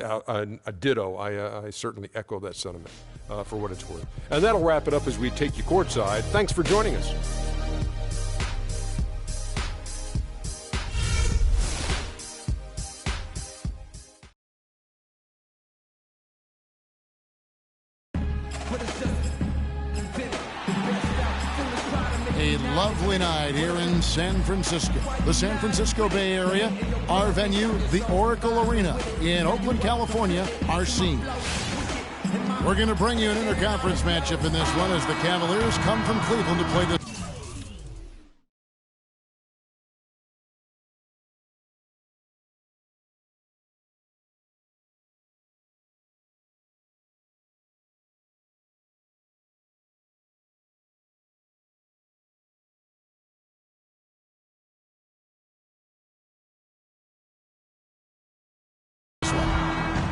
A ditto. I certainly echo that sentiment for what it's worth. And that'll wrap it up as we take you courtside. Thanks for joining us. A lovely night here in San Francisco. The San Francisco Bay Area, our venue, the Oracle Arena in Oakland, California, our scene. We're going to bring you an interconference matchup in this one as the Cavaliers come from Cleveland to play the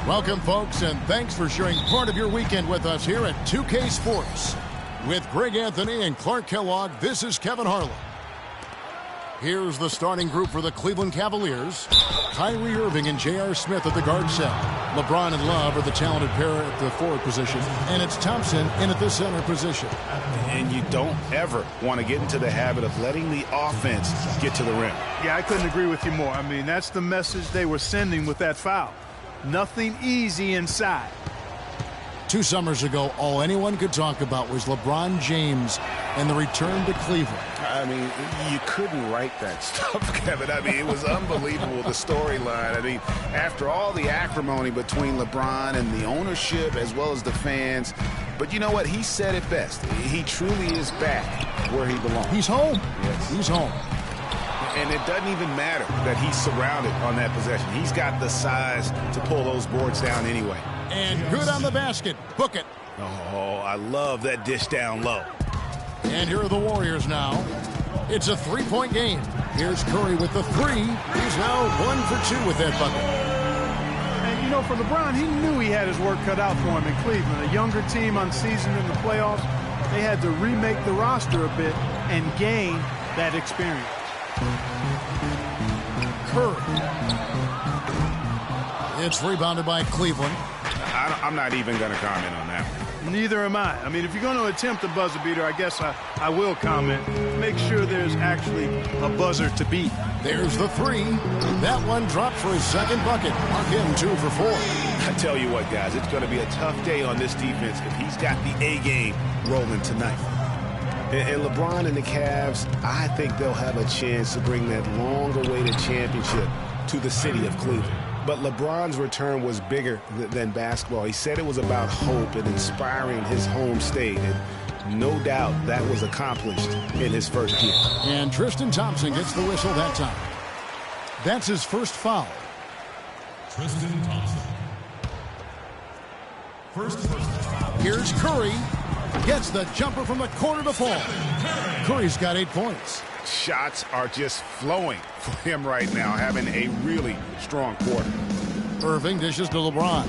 Welcome, folks, and thanks for sharing part of your weekend with us here at 2K Sports. With Greg Anthony and Clark Kellogg, this is Kevin Harlan. Here's the starting group for the Cleveland Cavaliers. Kyrie Irving and J.R. Smith at the guard set. LeBron and Love are the talented pair at the forward position. And it's Thompson in at the center position. And you don't ever want to get into the habit of letting the offense get to the rim. Yeah, I couldn't agree with you more. I mean, that's the message they were sending with that foul. Nothing easy inside. 2 summers ago, all anyone could talk about was LeBron James and the return to Cleveland. I mean, you couldn't write that stuff, Kevin. I mean, it was unbelievable, the storyline. I mean, after all the acrimony between LeBron and the ownership as well as the fans, but you know what? He said it best. He truly is back where he belongs. He's home. Yes. He's home. And it doesn't even matter that he's surrounded on that possession. He's got the size to pull those boards down anyway. And good on the basket. Book it. Oh, I love that dish down low. And here are the Warriors now. It's a three-point game. Here's Curry with the three. He's now 1 for 2 with that bucket. And, you know, for LeBron, he knew he had his work cut out for him in Cleveland. A younger team unseasoned in the playoffs. They had to remake the roster a bit and gain that experience. Curry. It's rebounded by Cleveland. I'm not even going to comment on that one. Neither am I. I mean, if you're going to attempt a buzzer beater, I guess I will comment. Make sure there's actually a buzzer to beat. There's the three. That one dropped for his second bucket. Mark him 2 for 4. I tell you what, guys, it's going to be a tough day on this defense if he's got the A game rolling tonight. And LeBron and the Cavs, I think they'll have a chance to bring that long-awaited championship to the city of Cleveland. But LeBron's return was bigger than basketball. He said it was about hope and inspiring his home state. And no doubt that was accomplished in his first year. And Tristan Thompson gets the whistle that time. That's his first foul. Tristan Thompson. First foul. Here's Curry. Gets the jumper from the corner to fall. Curry's got 8 points. Shots are just flowing for him right now, having a really strong quarter. Irving dishes to LeBron.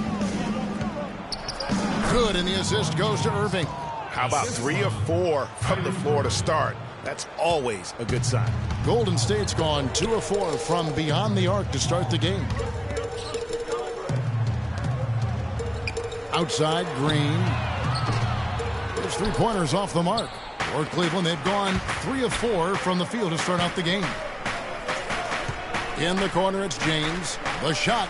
Good, and the assist goes to Irving. How about 3 of 4 from the floor to start? That's always a good sign. Golden State's gone 2 of 4 from beyond the arc to start the game. Outside, Green. There's 3-pointers off the mark. For Cleveland, they've gone 3 of 4 from the field to start out the game. In the corner, it's James. The shot.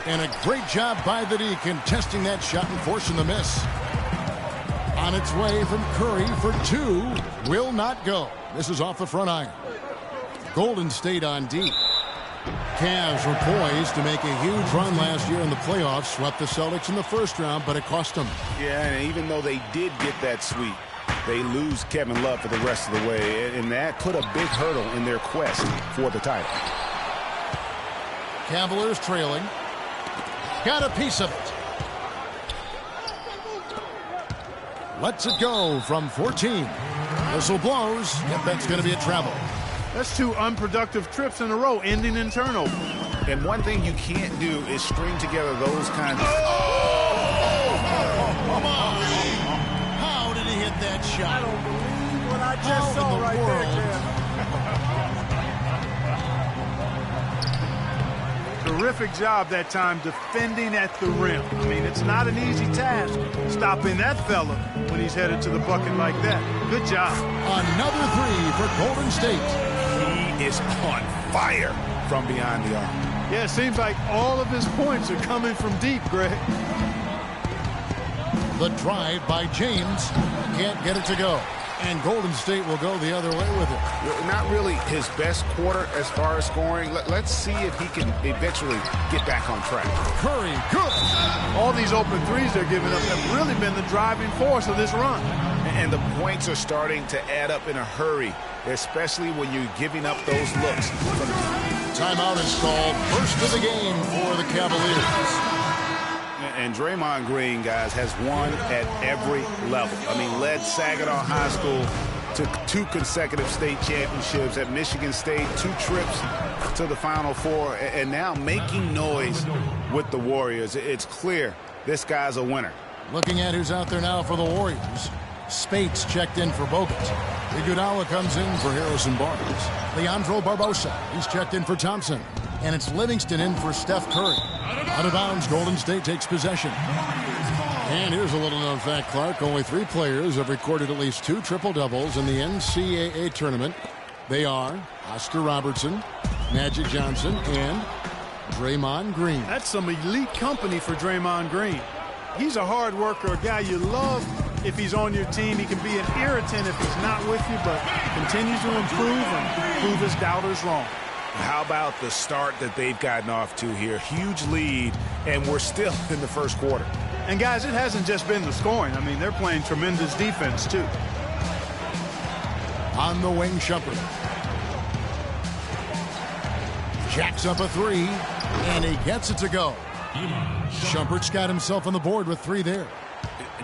And a great job by the D contesting that shot and forcing the miss. On its way from Curry for 2. Will not go. This is off the front iron. Golden State on D. Cavs were poised to make a huge run last year in the playoffs. Swept the Celtics in the first round, but it cost them. Yeah, and even though they did get that sweep, they lose Kevin Love for the rest of the way, and that put a big hurdle in their quest for the title. Cavaliers trailing. Got a piece of it. Lets it go from 14. Whistle blows. Yep, that's going to be a travel. That's 2 unproductive trips in a row, ending in turnover. And one thing you can't do is string together those kinds of... Come on! How did he hit that shot? I don't believe what I just saw right there, Kev. terrific job that time defending at the rim. I mean, it's not an easy task stopping that fella when he's headed to the bucket like that. Good job. Another three for Golden State. He is on fire from beyond the arc. Yeah, it seems like all of his points are coming from deep, Greg. The drive by James. Can't get it to go. And Golden State will go the other way with it. Not really his best quarter as far as scoring. Let's see if he can eventually get back on track. Curry, good. All these open threes they're giving up have really been the driving force of this run. And the points are starting to add up in a hurry, especially when you're giving up those looks. Timeout is called. First of the game for the Cavaliers. And Draymond Green, guys, has won at every level. I mean, led Saginaw High School to 2 consecutive state championships at Michigan State, 2 trips to the Final Four, and now making noise with the Warriors. It's clear this guy's a winner. Looking at who's out there now for the Warriors. Spates checked in for Bogut. Iguodala comes in for Harrison Barnes. Leandro Barbosa, he's checked in for Thompson. And it's Livingston in for Steph Curry. Out of bounds, Golden State takes possession. And here's a little-known fact, Clark. Only 3 players have recorded at least 2 triple-doubles in the NCAA tournament. They are Oscar Robertson, Magic Johnson, and Draymond Green. That's some elite company for Draymond Green. He's a hard worker, a guy you love if he's on your team. He can be an irritant if he's not with you, but continues to improve and prove his doubters wrong. How about the start that they've gotten off to here? Huge lead, and we're still in the first quarter. And, guys, it hasn't just been the scoring. I mean, they're playing tremendous defense, too. On the wing, Shumpert. Jacks up a 3, and he gets it to go. Shumpert's got himself on the board with 3 there.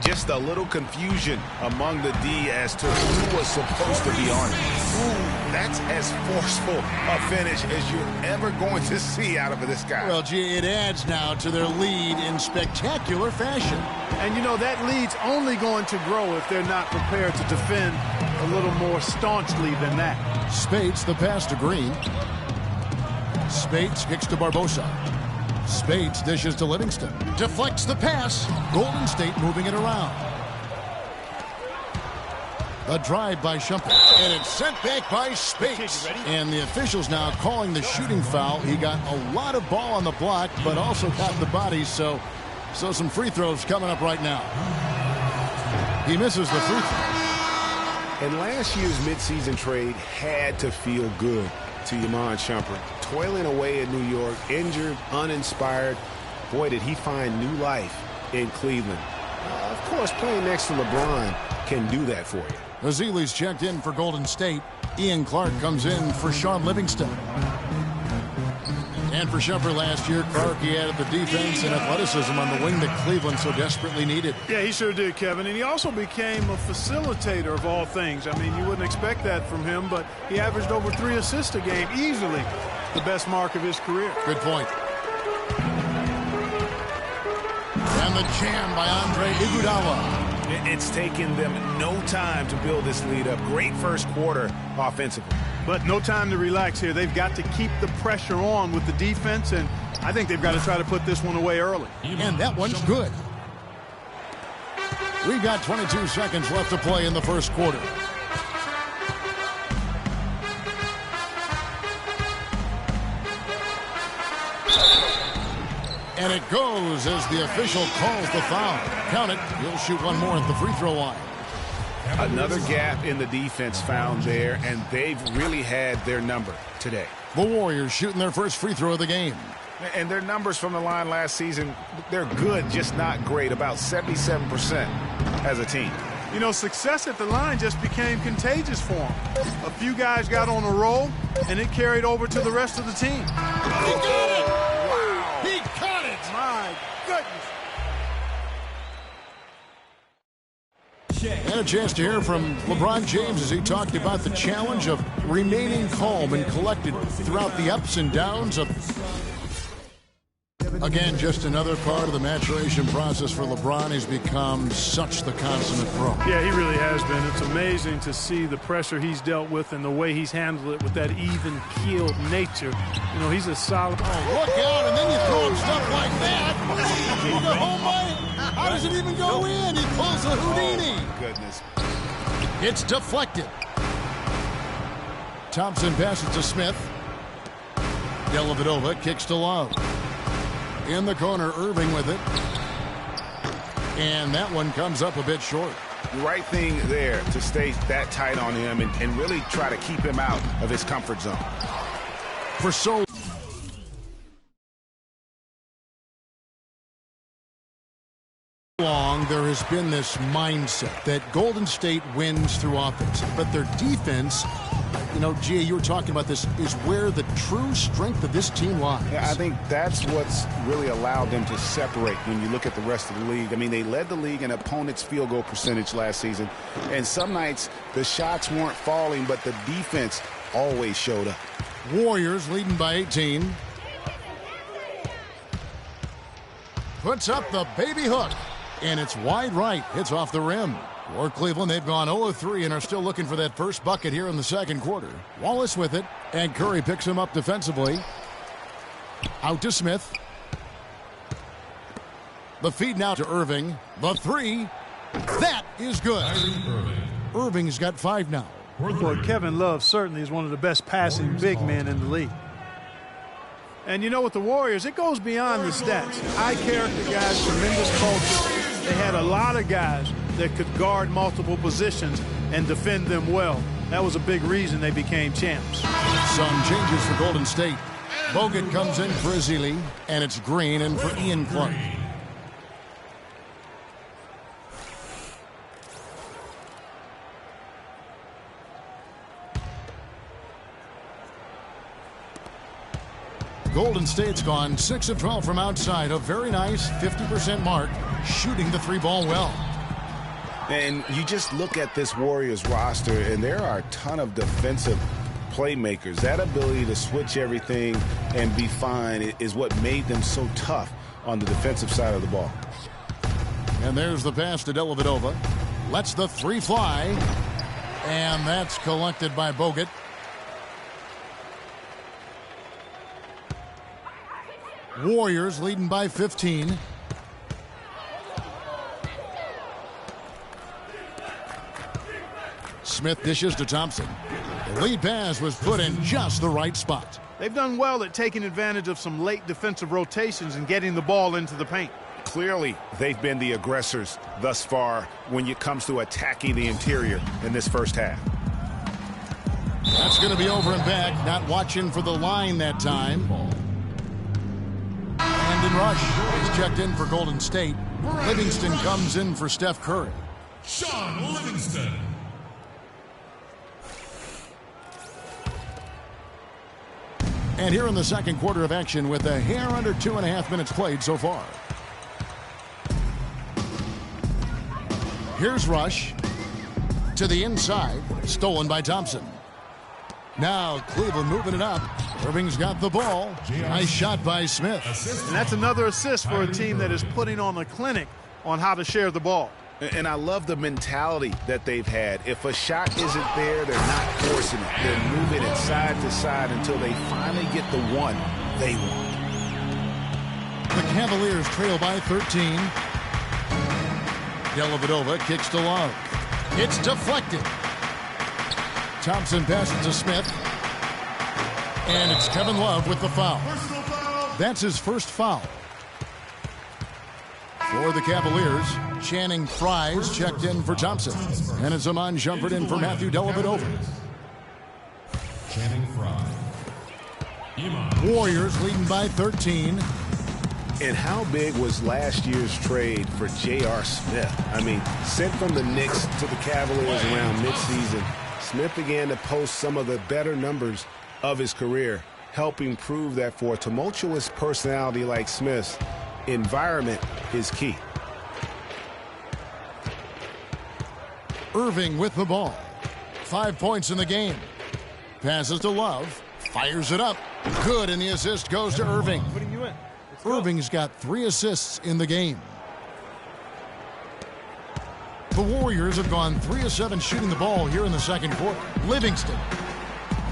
Just a little confusion among the D as to who was supposed to be on it. Ooh, that's as forceful a finish as you're ever going to see out of this guy. Well, gee, it adds now to their lead in spectacular fashion. And, you know, that lead's only going to grow if they're not prepared to defend a little more staunchly than that. Spates, the pass to Green. Spates kicks to Barbosa. Spates dishes to Livingston. Deflects the pass. Golden State moving it around. The drive by Shumpert. And it's sent back by Spates. And the officials now calling the shooting foul. He got a lot of ball on the block, but also got the body, so some free throws coming up right now. He misses the free throw. And last year's midseason trade had to feel good to Iman Shumpert. Toiling away in New York, injured, uninspired. Boy, did he find new life in Cleveland. Of course, playing next to LeBron can do that for you. Azili's checked in for Golden State. Ian Clark comes in for Sean Livingston. And for Shumpert last year, Clark, he added the defense and athleticism on the wing that Cleveland so desperately needed. Yeah, he sure did, Kevin. And he also became a facilitator of all things. I mean, you wouldn't expect that from him, but he averaged over 3 assists a game, easily the best mark of his career. Good point. And the jam by Andre Iguodala. It's taken them no time to build this lead up. Great first quarter offensively. But no time to relax here. They've got to keep the pressure on with the defense, and I think they've got to try to put this one away early. And that one's good. We've got 22 seconds left to play in the first quarter. And it goes as the official calls the foul. Count it. He'll shoot one more at the free throw line. Another gap in the defense found there, and they've really had their number today. The Warriors shooting their first free throw of the game. And their numbers from the line last season, they're good, just not great, about 77% as a team. You know, success at the line just became contagious for them. A few guys got on a roll, and it carried over to the rest of the team. He got it! Wow! He got it! My goodness. And a chance to hear from LeBron James as he talked about the challenge of remaining calm and collected throughout the ups and downs of Again, just another part of the maturation process for LeBron. He's become such the consummate pro. Yeah, he really has been. It's amazing to see the pressure he's dealt with and the way he's handled it with that even-keeled nature. You know, he's a solid... Oh, look out, and then you throw him stuff like that. How does it even go in? He pulls a Houdini. Oh, goodness. It's deflected. Thompson passes to Smith. Dellavedova kicks to Love. In the corner, Irving with it. And that one comes up a bit short. Right thing there to stay that tight on him and really try to keep him out of his comfort zone. For so long, there has been this mindset that Golden State wins through offense, but their defense, you know, Gia, you were talking about this, is where the true strength of this team lies. Yeah, I think that's what's really allowed them to separate when you look at the rest of the league. I mean, they led the league in opponents' field goal percentage last season, and some nights the shots weren't falling, but the defense always showed up. Warriors leading by 18. Puts up the baby hook, and it's wide right. It's off the rim. For Cleveland, they've gone 0-3 and are still looking for that first bucket here in the second quarter. Wallace with it, and Curry picks him up defensively. Out to Smith. The feed now to Irving. The three. That is good. Irving's got 5 now. Boy, Kevin Love certainly is one of the best passing big men in the league. And you know, with the Warriors, it goes beyond the stats. High character guys, tremendous culture. They had a lot of guys that could guard multiple positions and defend them well. That was a big reason they became champs. Some changes for Golden State. Bogut comes in for Ezeli, and it's Green in for Ian Clark. Golden State's gone 6 of 12 from outside. A very nice 50% mark, shooting the 3-ball well. And you just look at this Warriors roster, and there are a ton of defensive playmakers. That ability to switch everything and be fine is what made them so tough on the defensive side of the ball. And there's the pass to Dellavedova. Lets the 3 fly. And that's collected by Bogut. Warriors leading by 15. Smith dishes to Thompson. The lead pass was put in just the right spot. They've done well at taking advantage of some late defensive rotations and getting the ball into the paint. Clearly, they've been the aggressors thus far when it comes to attacking the interior in this first half. That's going to be over and back. Not watching for the line that time. Brandon Rush is checked in for Golden State. Livingston comes in for Steph Curry. Sean Livingston. And here in the second quarter of action with a hair under 2.5 minutes played so far. Here's Rush to the inside, stolen by Thompson. Now Cleveland moving it up. Irving's got the ball. Nice shot by Smith. And that's another assist for a team that is putting on a clinic on how to share the ball. And I love the mentality that they've had. If a shot isn't there, they're not forcing it. They're moving it side to side until they finally get the one they want. The Cavaliers trail by 13. Dellavedova kicks to Love. It's deflected. Thompson passes to Smith. And it's Kevin Love with the foul. That's his first foul. For the Cavaliers, Channing Frye's checked in for Thompson. And it's Iman Shumpert in for Matthew Dellavedova. Channing Frye. Warriors leading by 13. And how big was last year's trade for J.R. Smith? I mean, sent from the Knicks to the Cavaliers around midseason, Smith began to post some of the better numbers of his career, helping prove that for a tumultuous personality like Smith's, environment is key. Irving with the ball. 5 points in the game. Passes to Love. Fires it up. Good, and the assist goes to Irving. Irving's got 3 assists in the game. The Warriors have gone 3 of 7 shooting the ball here in the second quarter. Livingston.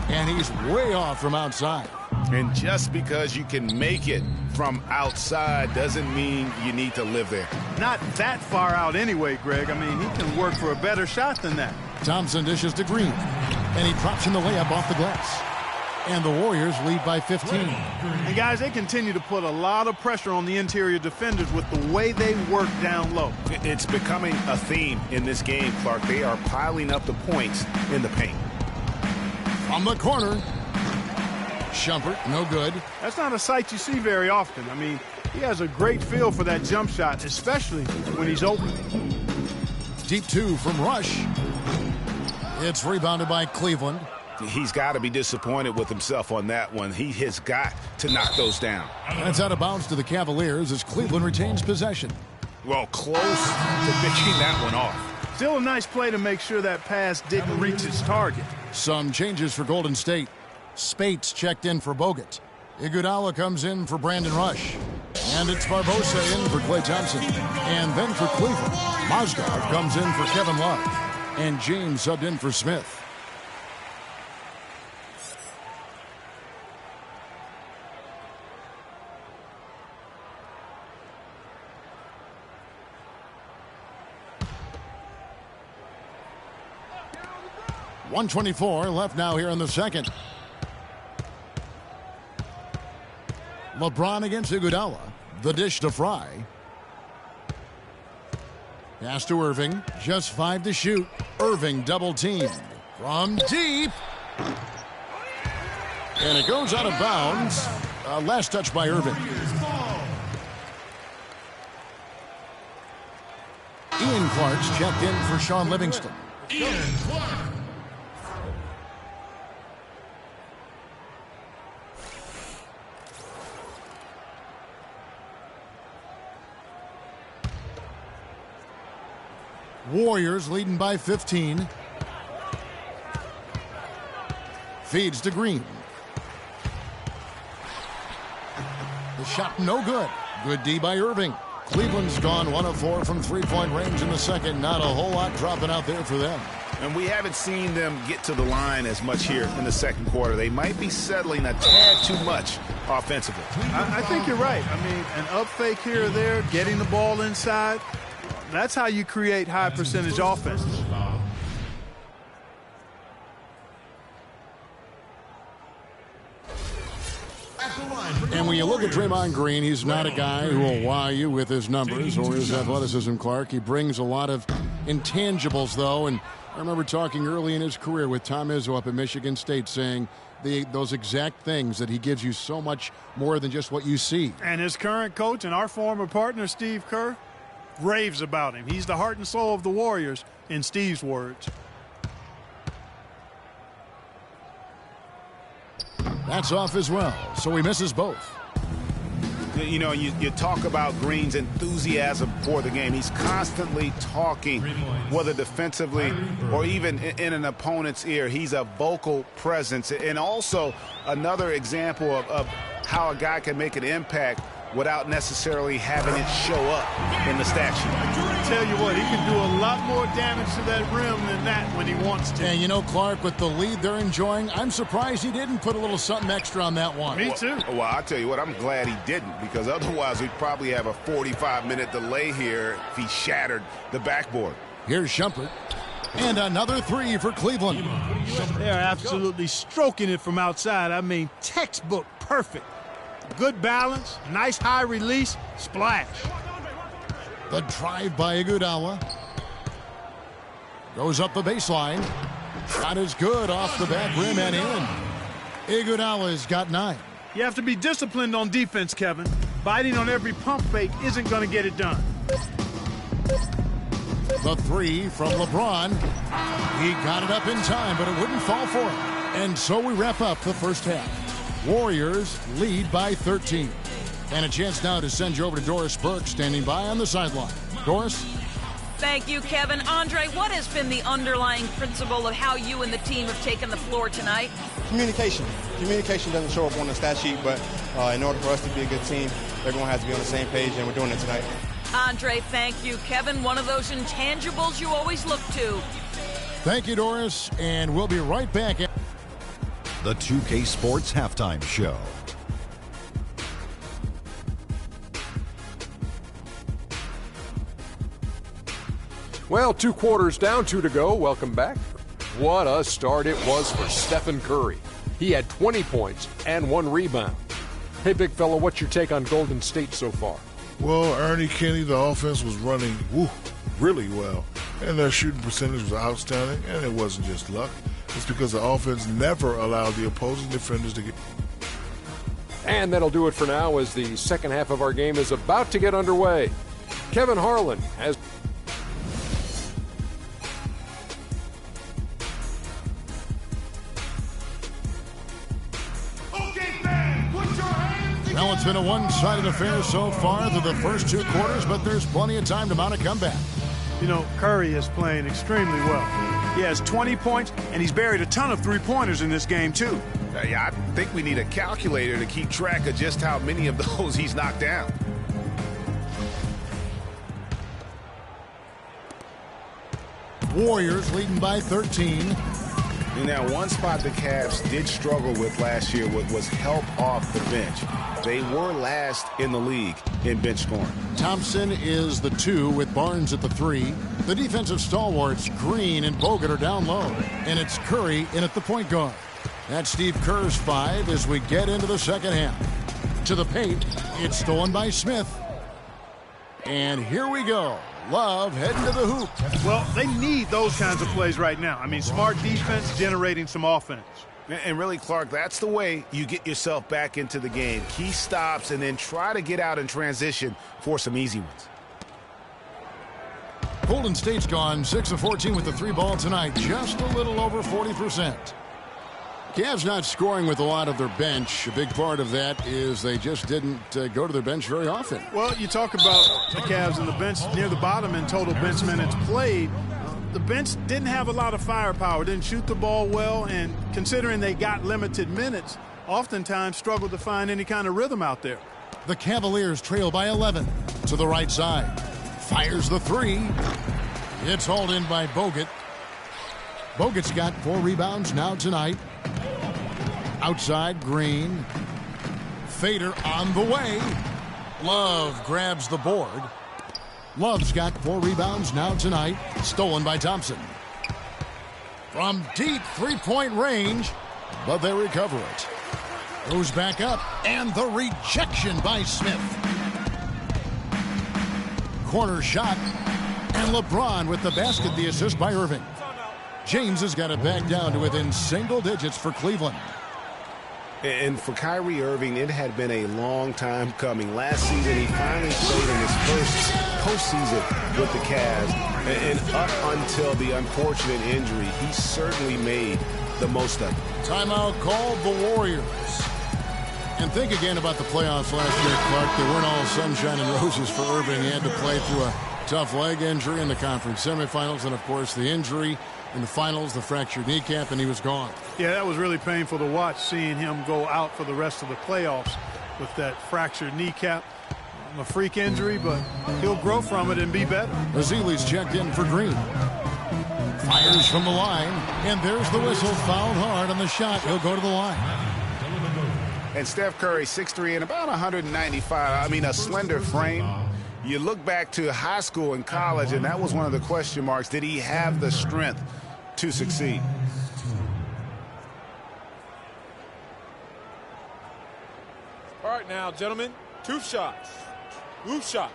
And he's way off from outside. And just because you can make it from outside doesn't mean you need to live there. Not that far out anyway, Greg. I mean, he can work for a better shot than that. Thompson dishes to Green. And he drops in the layup off the glass. And the Warriors lead by 15. And guys, they continue to put a lot of pressure on the interior defenders with the way they work down low. It's becoming a theme in this game, Clark. They are piling up the points in the paint. From the corner. Shumpert, no good. That's not a sight you see very often. I mean, he has a great feel for that jump shot, especially when he's open. Deep 2 from Rush. It's rebounded by Cleveland. He's got to be disappointed with himself on that one. He has got to knock those down. And it's out of bounds to the Cavaliers as Cleveland retains possession. Well, close to picking that one off. Still a nice play to make sure that pass didn't reach its target. Some changes for Golden State. Spates checked in for Bogut. Iguodala comes in for Brandon Rush. And it's Barbosa in for Klay Thompson. And then for Cleveland, Mozgov comes in for Kevin Love. And James subbed in for Smith. .124 left now here in the second. LeBron against Iguodala. The dish to Fry. Pass to Irving. Just 5 to shoot. Irving double teamed. From deep. And it goes out of bounds. Last touch by Irving. Ian Clark's checked in for Sean Livingston. Ian Clark. Warriors leading by 15. Feeds to Green. The shot no good. Good D by Irving. Cleveland's gone 1 of 4 from three-point range in the second. Not a whole lot dropping out there for them. And we haven't seen them get to the line as much here in the second quarter. They might be settling a tad too much offensively. I think you're right. I mean, an up fake here or there, getting the ball inside. That's how you create high percentage offenses. And when you look at Draymond Green, he's not a guy who will wow you with his numbers or his athleticism, Clark. He brings a lot of intangibles, though. And I remember talking early in his career with Tom Izzo up at Michigan State saying those exact things, that he gives you so much more than just what you see. And his current coach and our former partner, Steve Kerr, raves about him. He's the heart and soul of the Warriors, in Steve's words. That's off as well, so he misses both. You know, you talk about Green's enthusiasm for the game. He's constantly talking, whether defensively or even in an opponent's ear. He's a vocal presence. And also another example of how a guy can make an impact without necessarily having it show up in the stat sheet. I tell you what, he can do a lot more damage to that rim than that when he wants to. And you know, Clark, with the lead they're enjoying, I'm surprised he didn't put a little something extra on that one. Me too. Well, I'll tell you what, I'm glad he didn't, because otherwise we'd probably have a 45-minute delay here if he shattered the backboard. Here's Shumpert. And another 3 for Cleveland. They're absolutely stroking it from outside. I mean, textbook perfect. Good balance, nice high release, splash. The drive by Iguodala. Goes up the baseline. Shot is good off the back rim and in. Iguodala's got 9. You have to be disciplined on defense, Kevin. Biting on every pump fake isn't going to get it done. The 3 from LeBron. He got it up in time, but it wouldn't fall for him. And so we wrap up the first half. Warriors lead by 13. And a chance now to send you over to Doris Burke, standing by on the sideline. Doris? Thank you, Kevin. Andre, what has been the underlying principle of how you and the team have taken the floor tonight? Communication. Communication doesn't show up on the stat sheet, but in order for us to be a good team, everyone has to be on the same page, and we're doing it tonight. Andre, thank you. Kevin, one of those intangibles you always look to. Thank you, Doris, and we'll be right back. The 2K Sports Halftime Show. Well, 2 quarters down, 2 to go. Welcome back. What a start it was for Stephen Curry. He had 20 points and 1 rebound. Hey, big fella, what's your take on Golden State so far? Well, Ernie Kenny, the offense was running really well. And their shooting percentage was outstanding, and it wasn't just luck. It's because the offense never allowed the opposing defenders to get... And that'll do it for now as the second half of our game is about to get underway. Kevin Harlan has... Well, it's been a one-sided affair so far through the first 2 quarters, but there's plenty of time to mount a comeback. You know, Curry is playing extremely well. He has 20 points, and he's buried a ton of three-pointers in this game, too. Yeah, I think we need a calculator to keep track of just how many of those he's knocked down. Warriors leading by 13. And now one spot the Cavs did struggle with last year was help off the bench. They were last in the league in bench scoring. Thompson is the 2 with Barnes at the 3. The defensive stalwarts, Green and Bogut, are down low. And it's Curry in at the point guard. That's Steve Kerr's 5 as we get into the second half. To the paint, it's stolen by Smith. And here we go. Love heading to the hoop. Well, they need those kinds of plays right now. I mean, smart defense generating some offense. And really, Clark, that's the way you get yourself back into the game. Key stops and then try to get out in transition for some easy ones. Golden State's gone 6 of 14 with the 3 ball tonight. Just a little over 40%. Cavs not scoring with a lot of their bench. A big part of that is they just didn't go to their bench very often. Well, you talk about the Cavs and the bench near the bottom in total bench minutes played. The bench didn't have a lot of firepower, didn't shoot the ball well, and considering they got limited minutes, oftentimes struggled to find any kind of rhythm out there. The Cavaliers trail by 11 to the right side. Fires the 3. It's hauled in by Bogut. Bogut's got 4 rebounds now tonight. Outside, Green. Fader on the way. Love grabs the board. Love's got 4 rebounds now tonight. Stolen by Thompson. From deep three-point range, but they recover it. Goes back up, and the rejection by Smith. Corner shot, and LeBron with the basket, the assist by Irving. James has got it back down to within single digits for Cleveland. And for Kyrie Irving, it had been a long time coming. Last season, he finally played in his first postseason with the Cavs. And up until the unfortunate injury, he certainly made the most of it. Timeout called the Warriors. And think again about the playoffs last year, Clark. They weren't all sunshine and roses for Irving. He had to play through a tough leg injury in the conference semifinals, and, of course, the injury in the finals, the fractured kneecap, and he was gone. Yeah, that was really painful to watch, seeing him go out for the rest of the playoffs with that fractured kneecap. A freak injury, but he'll grow from it and be better. Azili's checked in for Green. Fires from the line, and there's the whistle. Fouled hard on the shot. He'll go to the line. And Steph Curry, 6'3" and about 195. I mean, a slender frame. You look back to high school and college, and that was one of the question marks. Did he have the strength to succeed? All right, now, gentlemen, 2 shots. 2 shots.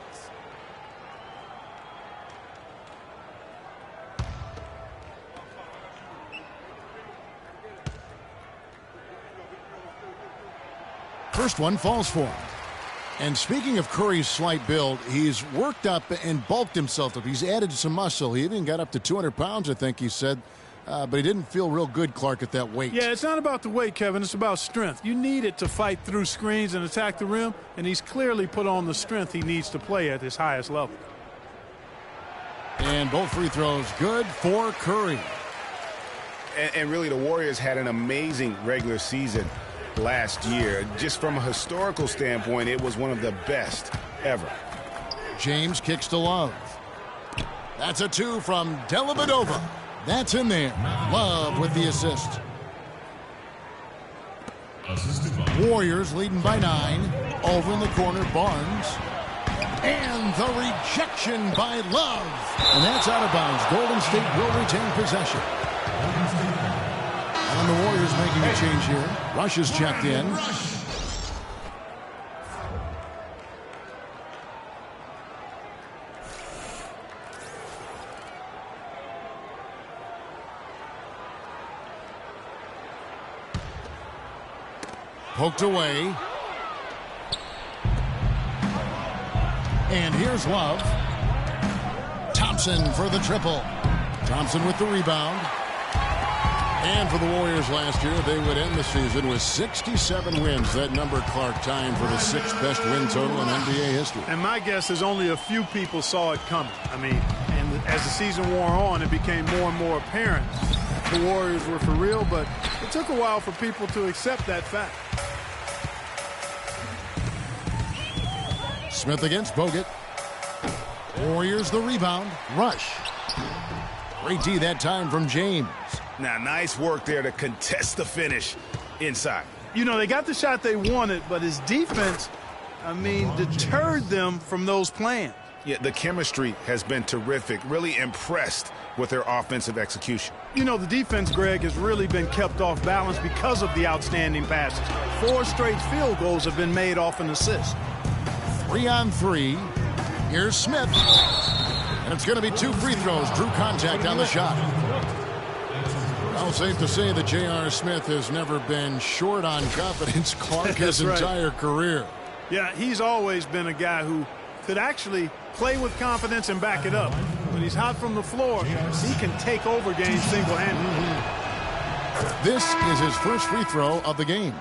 First one falls for him. And speaking of Curry's slight build, he's worked up and bulked himself up. He's added some muscle. He even got up to 200 pounds, I think he said. But he didn't feel real good, Clark, at that weight. Yeah, it's not about the weight, Kevin. It's about strength. You need it to fight through screens and attack the rim, and he's clearly put on the strength he needs to play at his highest level. And both free throws good for Curry. And really, the Warriors had an amazing regular season. last year. Just from a historical standpoint, it was one of the best ever. James kicks to Love. That's a 2 from Dellavedova. That's in there. Love with the assist. Warriors leading by 9. Over in the corner, Barnes. And the rejection by Love. And that's out of bounds. Golden State will retain possession. And the Warriors making a change here. Rush is checked in. Poked away. And here's Love. Thompson for the triple. Thompson with the rebound. And for the Warriors last year, they would end the season with 67 wins. That number, Clark, tying for the 6th best win total in NBA history. And my guess is only a few people saw it coming. I mean, and as the season wore on, it became more and more apparent the Warriors were for real, but it took a while for people to accept that fact. Smith against Bogut. Warriors the rebound. Rush. Great D that time from James. Now, nice work there to contest the finish inside. You know, they got the shot they wanted, but his defense, I mean, deterred them from those plans. Yeah, the chemistry has been terrific. Really impressed with their offensive execution. You know, the defense, Greg, has really been kept off balance because of the outstanding passes. 4 straight field goals have been made off an assist. 3-on-3. Here's Smith. And it's going to be 2 free throws. Drew contact on the shot. Well, safe to say that J.R. Smith has never been short on confidence, Clark, his entire career. Yeah, he's always been a guy who could actually play with confidence and back it up. When he's hot from the floor, he can take over games single-handedly. This is his first free throw of the game.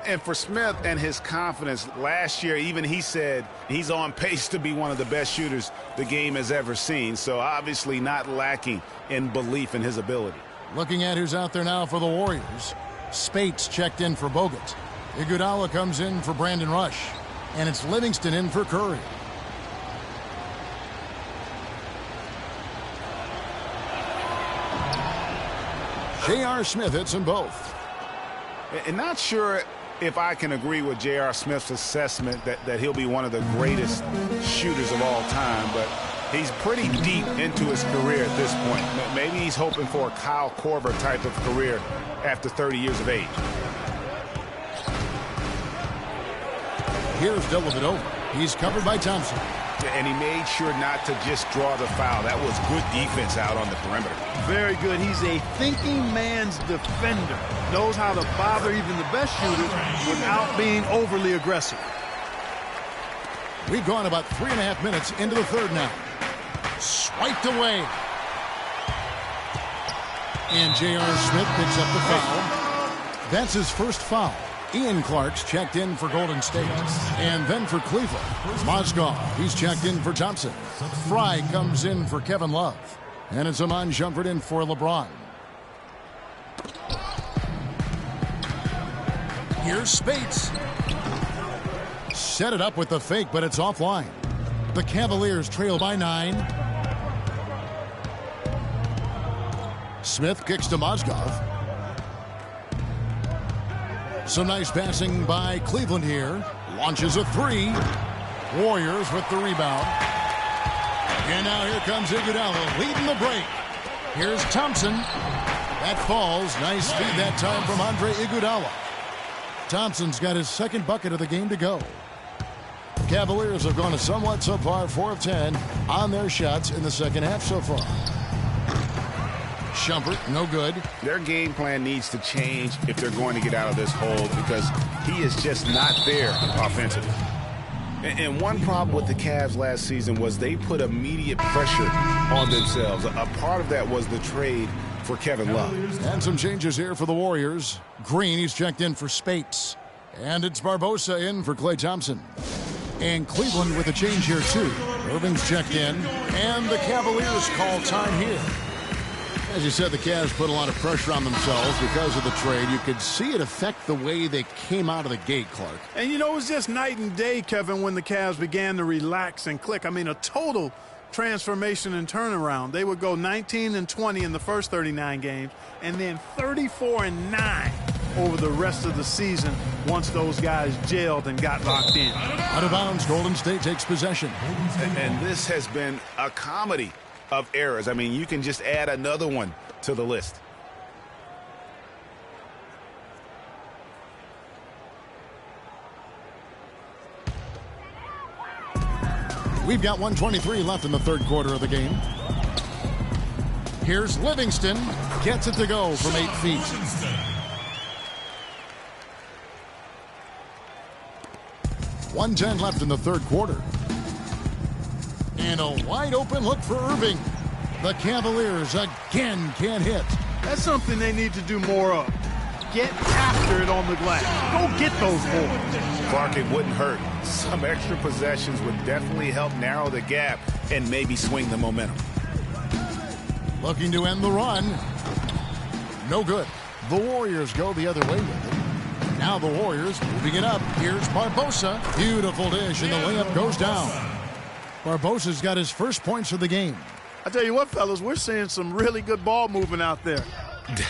And for Smith and his confidence, last year even he said he's on pace to be one of the best shooters the game has ever seen. So obviously not lacking in belief in his ability. Looking at who's out there now for the Warriors. Spates checked in for Bogut. Iguodala comes in for Brandon Rush. And it's Livingston in for Curry. J.R. Smith hits them both. And not sure if I can agree with J.R. Smith's assessment that he'll be one of the greatest shooters of all time, but he's pretty deep into his career at this point. Maybe he's hoping for a Kyle Korver type of career after 30 years of age. Here's Dellavedova. He's covered by Thompson. And he made sure not to just draw the foul. That was good defense out on the perimeter. Very good. He's a thinking man's defender. Knows how to bother even the best shooters without being overly aggressive. We've gone about 3.5 minutes into the third now. Swiped away. And J.R. Smith picks up the foul. That's his first foul. Ian Clark's checked in for Golden State. And then for Cleveland, Mozgov, he's checked in for Thompson. Fry comes in for Kevin Love. And it's Iman Shumpert in for LeBron. Here's Spates. Set it up with the fake, but it's offline. The Cavaliers trail by 9. Smith kicks to Mozgov. Some nice passing by Cleveland here. Launches a 3. Warriors with the rebound. And now here comes Iguodala leading the break. Here's Thompson. That falls. Nice feed that time from Andre Iguodala. Thompson's got his second bucket of the game to go. Cavaliers have gone a somewhat subpar 4 of 10 on their shots in the second half so far. Shumpert, no good. Their game plan needs to change if they're going to get out of this hole because he is just not there offensively. And one problem with the Cavs last season was they put immediate pressure on themselves. A part of that was the trade for Kevin Love. And some changes here for the Warriors. Green, he's checked in for Spates. And it's Barbosa in for Klay Thompson. And Cleveland with a change here too. Irving's checked in. And the Cavaliers call time here. As you said, the Cavs put a lot of pressure on themselves because of the trade. You could see it affect the way they came out of the gate, Clark. And, you know, it was just night and day, Kevin, when the Cavs began to relax and click. I mean, a total transformation and turnaround. They would go 19-20 in the first 39 games and then 34-9 over the rest of the season once those guys gelled and got locked in. Out of bounds, Golden State takes possession. And this has been a comedy of errors. I mean, you can just add another one to the list. We've got 1:23 left in the third quarter of the game. Here's Livingston. Gets it to go from 8 feet. 1:10 left in the third quarter. And a wide open look for Irving. The Cavaliers again can't hit. That's something they need to do more of. Get after it on the glass. Go get those boards. Clark, it wouldn't hurt. Some extra possessions would definitely help narrow the gap and maybe swing the momentum. Looking to end the run. No good. The Warriors go the other way with it. Now the Warriors moving it up. Here's Barbosa. Beautiful dish, and the layup goes down. Barbosa's got his first points of the game. I tell you what, fellas, we're seeing some really good ball movement out there.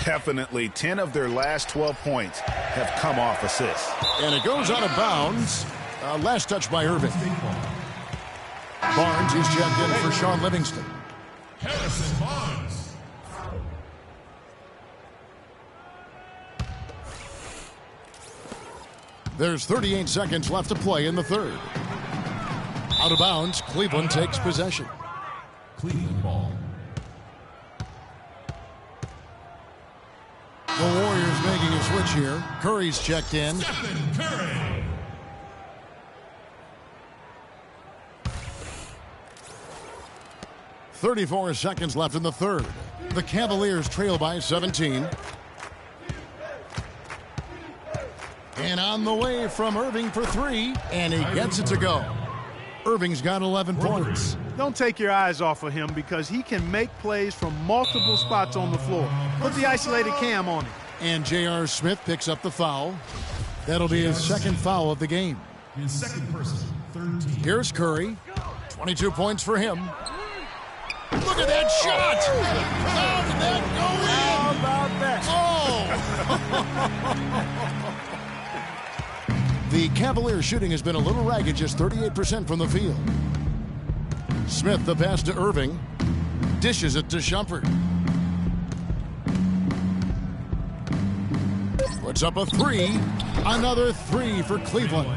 Definitely. 10 of their last 12 points have come off assists. And it goes out of bounds. Last touch by Irving. Barnes is checked in for Sean Livingston. Harrison Barnes. There's 38 seconds left to play in the third. Out of bounds, Cleveland takes possession. Cleveland ball. The Warriors making a switch here. Curry's checked in. Stephen Curry. .34 seconds left in the third. The Cavaliers trail by 17. And on the way from Irving for 3, and he gets it to go. Irving's got 11 points. Don't take your eyes off of him because he can make plays from multiple spots on the floor. Put the isolated cam on him. And J.R. Smith picks up the foul. That'll be his second foul of the game. His second person, 13. Here's Curry. 22 points for him. Look at that shot! How did that go in? How about that? Oh! The Cavaliers shooting has been a little ragged, just 38% from the field. Smith, the pass to Irving. Dishes it to Shumpert. Puts up a 3. Another 3 for Cleveland.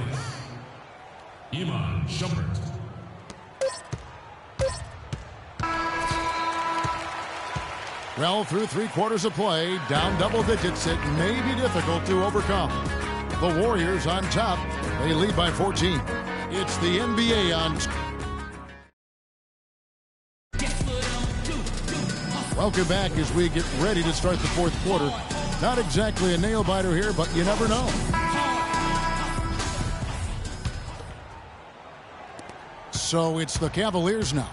Iman Shumpert. Well, through 3 quarters of play, down double digits, it may be difficult to overcome. The Warriors on top. They lead by 14. It's the NBA on. Welcome back as we get ready to start the fourth quarter. Not exactly a nail-biter here, but you never know. So it's the Cavaliers now.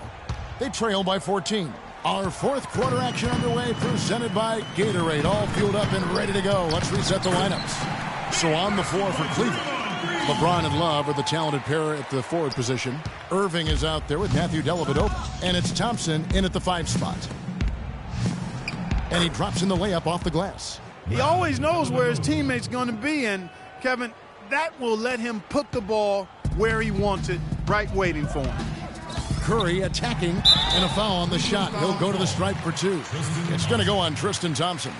They trail by 14. Our fourth quarter action underway, presented by Gatorade. All fueled up and ready to go. Let's reset the lineups. So on the floor for Cleveland, LeBron and Love are the talented pair at the forward position. Irving is out there with Matthew Dellavedova. And it's Thompson in at the 5 spot. And he drops in the layup off the glass. He always knows where his teammate's going to be. And, Kevin, that will let him put the ball where he wants it, right waiting for him. Curry attacking, and a foul on the shot. He'll go to the stripe for 2. It's going to go on Tristan Thompson.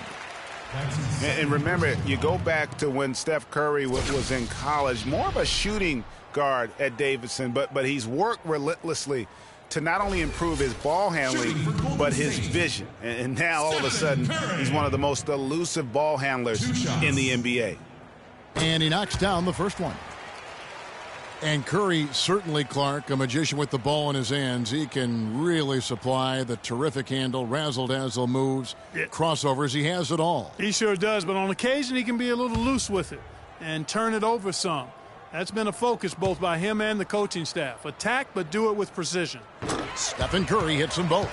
And remember, you go back to when Steph Curry was in college, more of a shooting guard at Davidson, but he's worked relentlessly to not only improve his ball handling, but his vision. And now, all of a sudden, he's one of the most elusive ball handlers in the NBA. And he knocks down the first one. And Curry, certainly, Clark, a magician with the ball in his hands. He can really supply the terrific handle, razzle-dazzle moves, crossovers. He has it all. He sure does, but on occasion he can be a little loose with it and turn it over some. That's been a focus both by him and the coaching staff. Attack, but do it with precision. Stephen Curry hits them both.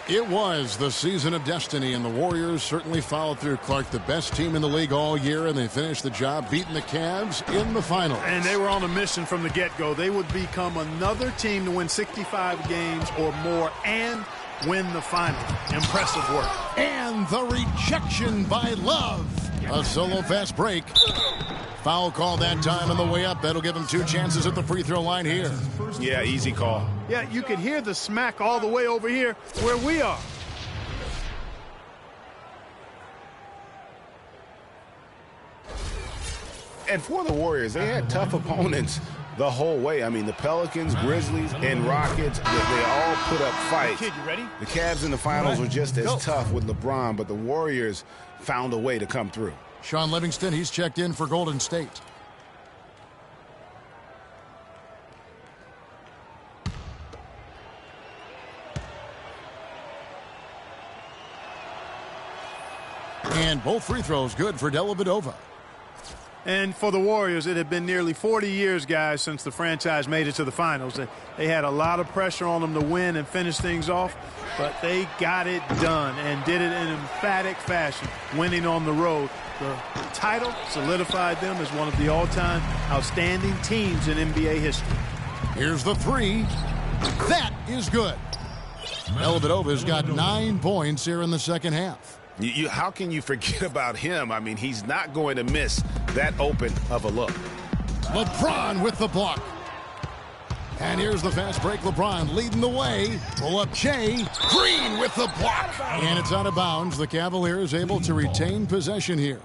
It was the season of destiny, and the Warriors certainly followed through. Clark, the best team in the league all year, and they finished the job beating the Cavs in the finals. And they were on a mission from the get-go. They would become another team to win 65 games or more and win the finals. Impressive work. And the rejection by Love. A solo fast break. Foul call that time on the way up. That'll give him 2 chances at the free throw line here. Yeah, easy call. Yeah, you could hear the smack all the way over here where we are. And for the Warriors, they had tough opponents the whole way. I mean, the Pelicans, Grizzlies, and Rockets, they all put up fights. Kid, you ready? The Cavs in the finals were just as tough with LeBron, but the Warriors found a way to come through. Sean Livingston, he's checked in for Golden State. And both free throws good for Dellavedova. And for the Warriors, it had been nearly 40 years, guys, since the franchise made it to the finals. They had a lot of pressure on them to win and finish things off, but they got it done and did it in emphatic fashion, winning on the road. The title solidified them as one of the all-time outstanding teams in NBA history. Here's the three. That is good. Dellavedova's got 9 points here in the second half. How can you forget about him? I mean, he's not going to miss that open of a look. LeBron with the block. And here's the fast break. LeBron leading the way. Pull up Jay. Green with the block. And it's out of bounds. The Cavaliers able to retain possession here.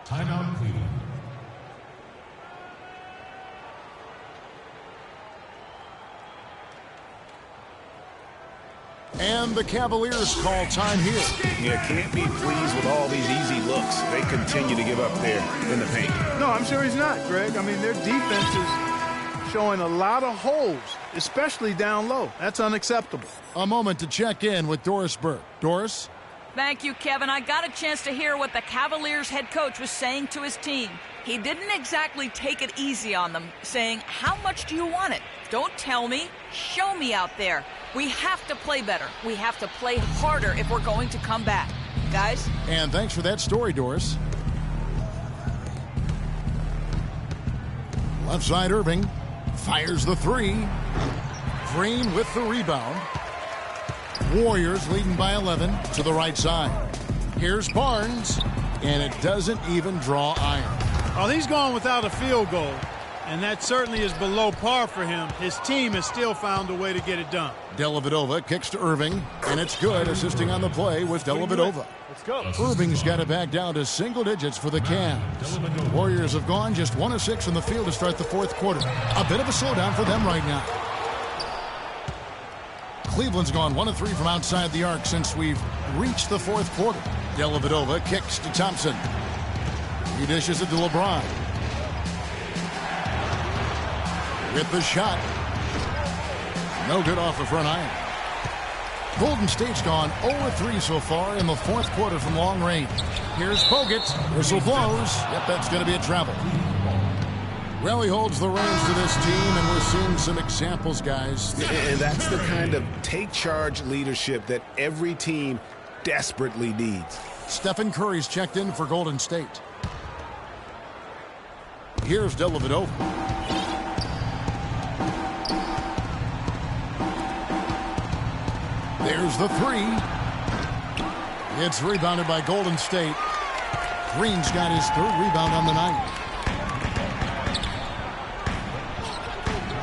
Timeout, Cleveland. And the Cavaliers call time here. Yeah, can't be pleased with all these easy looks they continue to give up there in the paint. No, I'm sure he's not, Greg. I mean, their defense is showing a lot of holes, especially down low. That's unacceptable. A moment to check in with Doris Burke. Doris? Thank you, Kevin. I got a chance to hear what the Cavaliers head coach was saying to his team. He didn't exactly take it easy on them, saying, how much do you want it? Don't tell me. Show me out there. We have to play better. We have to play harder if we're going to come back. Guys? And thanks for that story, Doris. Left side, Irving. Fires the three. Green with the rebound. Warriors leading by 11 to the right side. Here's Barnes. And it doesn't even draw iron. Well, he's gone without a field goal, and that certainly is below par for him. His team has still found a way to get it done. Dellavedova kicks to Irving, and it's good. Assisting on the play was Dellavedova. Let's go. Irving's got it back down to single digits for the Cavs. Warriors have gone just 1 of 6 from the field to start the fourth quarter. A bit of a slowdown for them right now. Cleveland's gone 1 of 3 from outside the arc since we've reached the fourth quarter. Dellavedova kicks to Thompson. He dishes it to LeBron. With the shot. No good off the front iron. Golden State's gone 0-3 so far in the fourth quarter from long range. Here's Bogut. Whistle blows. Yep, that's going to be a travel. Well, he holds the reins to this team, and we're seeing some examples, guys. And that's the kind of take-charge leadership that every team desperately needs. Stephen Curry's checked in for Golden State. Here's Dellavedova. There's the three. It's rebounded by Golden State. Green's got his 3rd rebound on the night.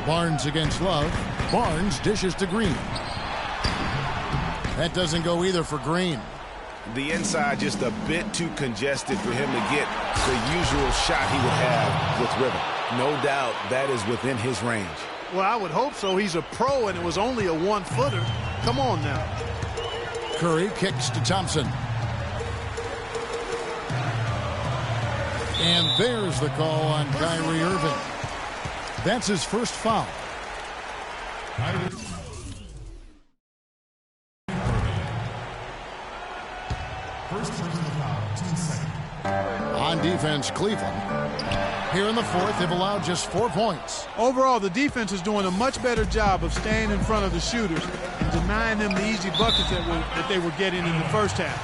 Barnes against Love. Barnes dishes to Green. That doesn't go either for Green. The inside just a bit too congested for him to get the usual shot he would have with rhythm. No doubt that is within his range. Well, I would hope so. He's a pro, and it was only a 1-footer. Come on now. Curry kicks to Thompson. And there's the call on Kyrie Irving. That's his first foul. First personal foul, 2 seconds. On defense, Cleveland. Here in the fourth, they've allowed just 4 points. Overall, the defense is doing a much better job of staying in front of the shooters and denying them the easy buckets that they were getting in the first half.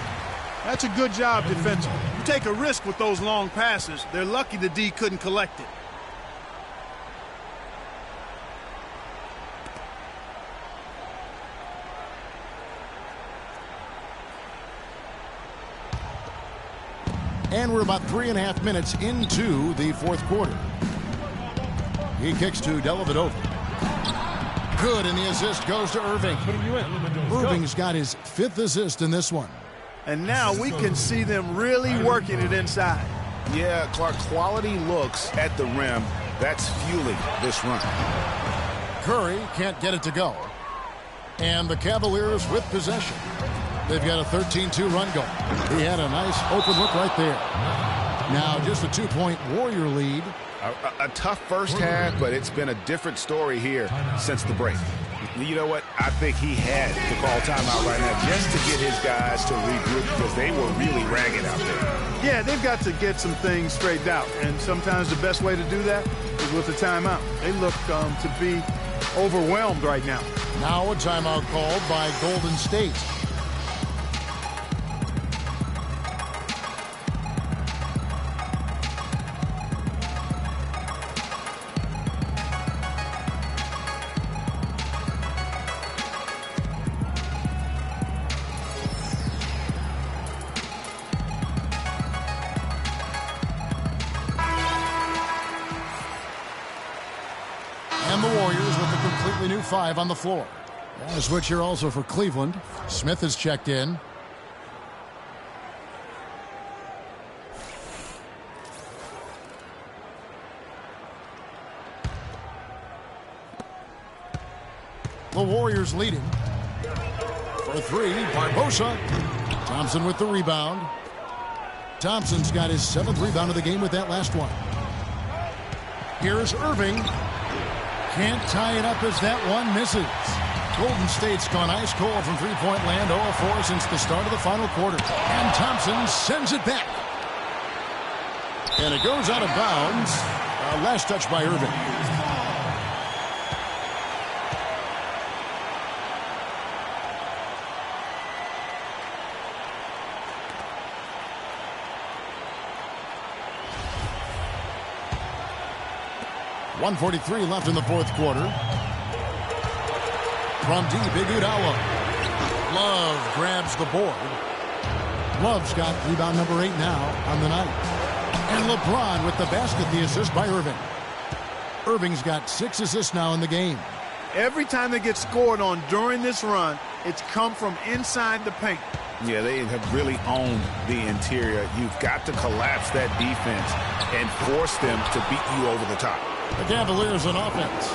That's a good job defensively. You take a risk with those long passes. They're lucky the D couldn't collect it. And we're about 3.5 minutes into the fourth quarter. He kicks to Dellavedova. Good, and the assist goes to Irving. Irving's got his 5th assist in this one. And now we can see them really working it inside. Yeah, Clark, quality looks at the rim. That's fueling this run. Curry can't get it to go. And the Cavaliers with possession. They've got a 13-2 run going. He had a nice open look right there. Now just a 2-point Warrior lead. A tough first half, but it's been a different story here since the break. You know what? I think he had to call timeout right now just to get his guys to regroup because they were really ragged out there. Yeah, they've got to get some things straightened out. And sometimes the best way to do that is with a timeout. They look to be overwhelmed right now. Now a timeout called by Golden State. And the Warriors with a completely new 5 on the floor. And a switch here also for Cleveland. Smith has checked in. The Warriors leading. For 3, Barbosa. Thompson with the rebound. Thompson's got his 7th rebound of the game with that last one. Here's Irving. Can't tie it up as that one misses. Golden State's gone ice cold from three-point land, 0-4 since the start of the final quarter. And Thompson sends it back. And it goes out of bounds. Last touch by Irving. .143 left in the fourth quarter. From deep, Iguodala. Love grabs the board. Love's got rebound number 8 now on the night. And LeBron with the basket, the assist by Irving. Irving's got 6 assists now in the game. Every time they get scored on during this run, it's come from inside the paint. Yeah, they have really owned the interior. You've got to collapse that defense and force them to beat you over the top. The Cavaliers on offense.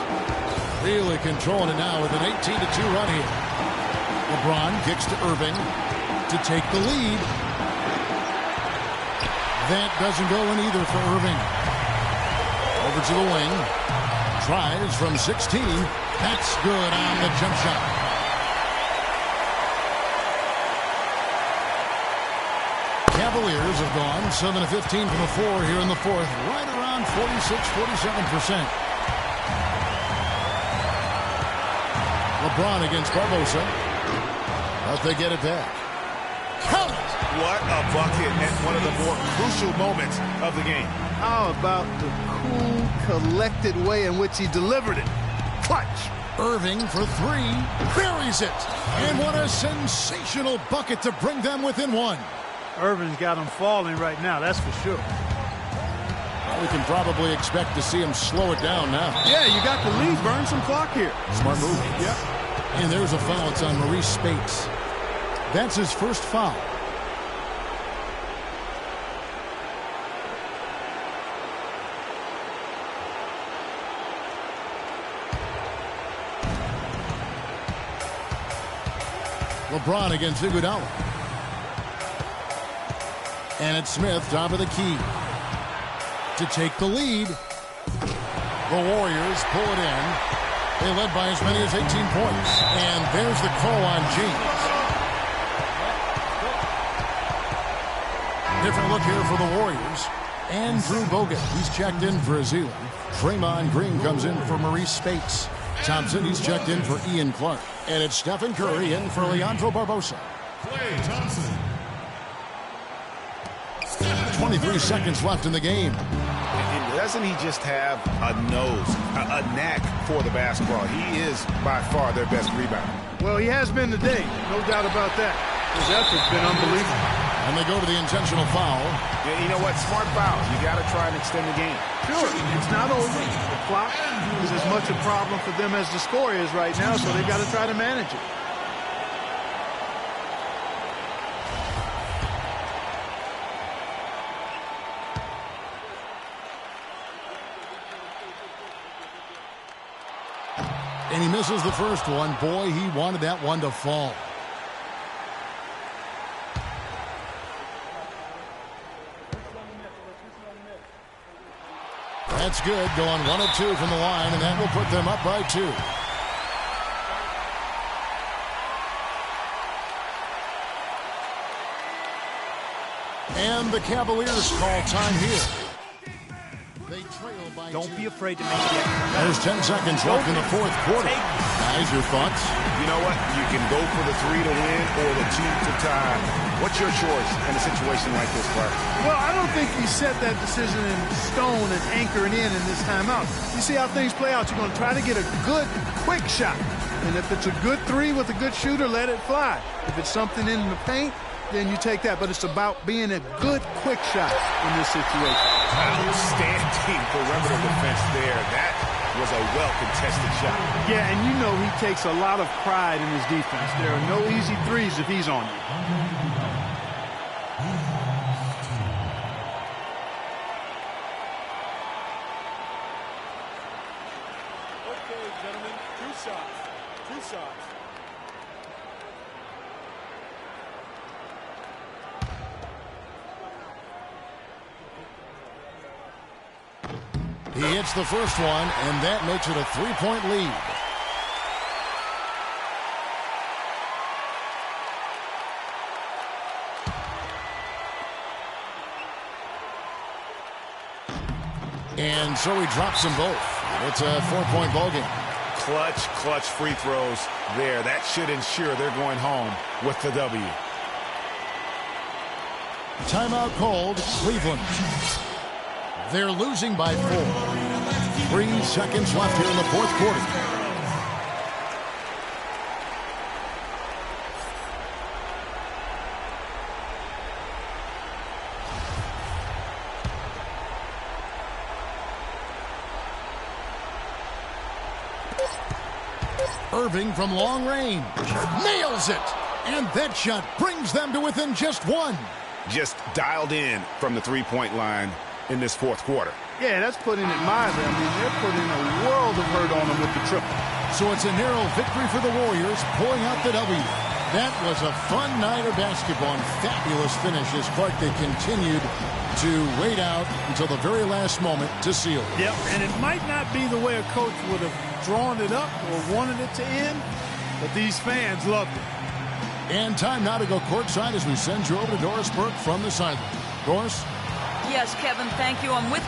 Really controlling it now with an 18-2 run here. LeBron kicks to Irving to take the lead. That doesn't go in either for Irving. Over to the wing. Tries from 16. That's good on the jump shot. Cavaliers have gone 7 of 15 from the floor here in the fourth. Right around 46-47%. LeBron against Barbosa. But they get it back. Count it! What a bucket at one of the more crucial moments of the game. How about the cool, collected way in which he delivered it? Clutch! Irving for 3. Buries it! And what a sensational bucket to bring them within 1. Irving's got him falling right now, that's for sure. Well, we can probably expect to see him slow it down now. Yeah, you got the lead. Burn some clock here. Smart move. Yep. And there's a foul. It's on Maurice Spates. That's his first foul. LeBron against Iguodala. And it's Smith, top of the key. To take the lead. The Warriors pull it in. They led by as many as 18 points. And there's the call on James. Different look here for the Warriors. Andrew Bogut, he's checked in for Azil. Draymond Green comes in for Maurice Spates. Thompson, he's checked in for Ian Clark. And it's Stephen Curry in for Leandro Barbosa. Klay Thompson. 23 seconds left in the game. And doesn't he just have a nose, a knack for the basketball? He is by far their best rebounder. Well, he has been today. No doubt about that. His effort's been unbelievable. And they go to the intentional foul. Yeah, you know what? Smart foul. You got to try and extend the game. Sure, it's not over. The clock is as much a problem for them as the score is right now, so they've got to try to manage it. And he misses the first one. Boy, he wanted that one to fall. That's good. Going 1 of 2 from the line, and that will put them up by 2. And the Cavaliers call time here. They trail by 2. Don't be afraid to make the extra. There's 10 seconds left in the fourth quarter. Guys, your thoughts? You know what? You can go for the 3 to win or the 2 to tie. What's your choice in a situation like this, Clark? Well, I don't think he set that decision in stone and anchoring in this timeout. You see how things play out. You're going to try to get a good, quick shot. And if it's a good 3 with a good shooter, let it fly. If it's something in the paint, then you take that. But it's about being a good, quick shot in this situation. Outstanding perimeter defense there. That was a well-contested shot. Yeah, and you know he takes a lot of pride in his defense. There are no easy threes if he's on you. Okay, gentlemen, 2 shots. 2 shots. He hits the first one, and that makes it a 3-point lead. And so he drops them both. It's a 4-point ball game. Clutch free throws there. That should ensure they're going home with the W. Timeout called, Cleveland. They're losing by 4. 3 seconds left here in the fourth quarter. Irving from long range. Nails it! And that shot brings them to within just 1. Just dialed in from the 3-point line in this fourth quarter. Yeah, that's putting it mildly. I mean, they're putting a world of hurt on them with the triple. So it's a narrow victory for the Warriors, pulling out the W. That was a fun night of basketball and fabulous finish as Clark, they continued to wait out until the very last moment to seal it. Yep, and it might not be the way a coach would have drawn it up or wanted it to end, but these fans loved it. And time now to go courtside as we send you over to Doris Burke from the sideline. Doris? Yes, Kevin, thank you. I'm with